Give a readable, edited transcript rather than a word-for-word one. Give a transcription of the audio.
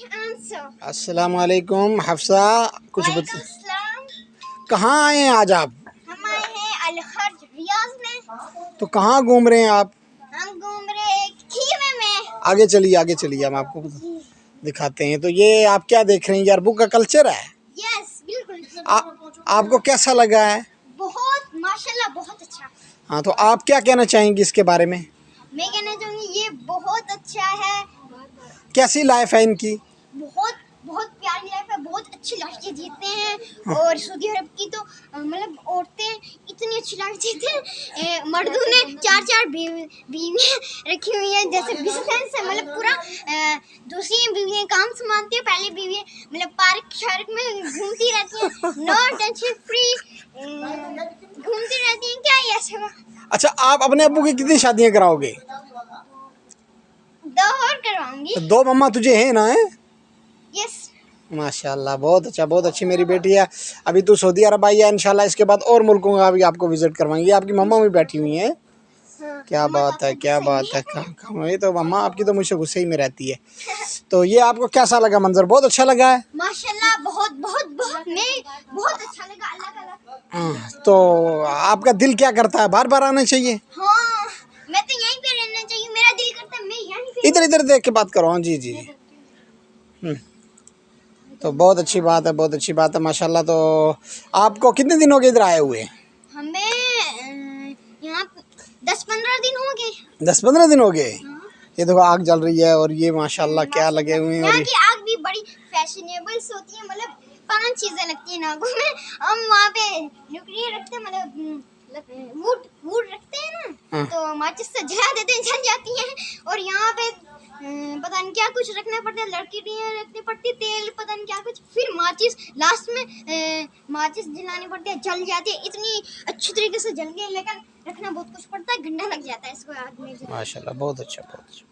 अस्सलाम वालेकुम हफ्सा, कुछ बता। कहाँ आए हैं आज आप? हम आए हैं अल-खर्ज रियाज में। तो कहाँ घूम रहे हैं आप? हम घूम रहे हैं खीमे में। आगे चलिए हम आपको दिखाते हैं। तो ये आप क्या देख रहे हैं? ये अरबों का कल्चर है। यस बिल्कुल। आपको कैसा लगा है? बहुत माशाल्लाह बहुत अच्छा। हाँ, तो आप क्या कहना चाहेंगे इसके बारे में? मैं कहना चाहूँगी ये बहुत अच्छा है। कैसी लाइफ है इनकी? बहुत बहुत प्यारी लाइफ है, बहुत अच्छी लाइफ जीते हैं। और सऊदी अरब की तो मतलब औरतें इतनी अच्छी लाइफ जीते हैं। मर्दों ने चार बीवियाँ रखी हुई हैं, जैसे बिजनेस है, मतलब पूरा दूसरी बीवियाँ काम संभालती है, पहली बीवियाँ मतलब पार्क शार्क में घूमती रहती हैं, नो टेंशन फ्री घूमती रहती हैं। क्या ये ऐसा? अच्छा, आप अपने अब्बू की कितनी शादियाँ कराओगे? 2 और करवाऊंगी। तो 2 मम्मा तुझे है ना? है यस माशाल्लाह, बहुत अच्छा, बहुत अच्छी मेरी बेटी है। अभी तो सऊदी अरब आई है, इंशाल्लाह इसके बाद और मुल्कों का भी आपको विजिट करवाएंगे। आपकी मम्मा भी बैठी हुई हैं। क्या बात है, क्या बात है। ये तो मम्मा आपकी तो मुझसे गुस्से ही में रहती है। तो ये आपको कैसा लगा मंजर? बहुत अच्छा लगा है माशाल्लाह, बहुत बहुत बहुत मैं बहुत अच्छा लगा। अल्लाह का तो आपका दिल क्या करता है? बार बार आना चाहिए? हाँ, मैं तो यहीं पे रहना चाहिए। मेरा दिल करता है मैं यहीं पे। इधर देख के बात करो। हाँ जी जी। तो बहुत अच्छी बात है, बहुत अच्छी बात है माशाल्लाह। तो आपको कितने दिन हो गए इधर आए हुए? हमें यहाँ 10-15 दिन हो गए। 10-15 दिन हो गए। ये देखो आग जल रही है और ये माशाल्लाह क्या लगे हुए हैं। और यहाँ की आग भी बड़ी फैशनेबल होती है, मतलब 5 चीजें लगती है नाकों में। हम वहाँ पे लकड़ी रखते हैं, मतलब वुड रखते हैं ना, तो माचिस से जला देते हैं, जल जाती हैं। और यहाँ पे पता नहीं क्या कुछ रखना पड़ता है, लकड़ियाँ रखनी पड़ती, तेल पता नहीं क्या कुछ, फिर माचिस लास्ट में माचिस जलानी पड़ती है, जल जाती है। इतनी अच्छी तरीके से जल गई, लेकिन रखना बहुत कुछ पड़ता है, घंटा लग जाता है इसको आग में। माशाल्लाह बहुत अच्छा, बहुत अच्छा।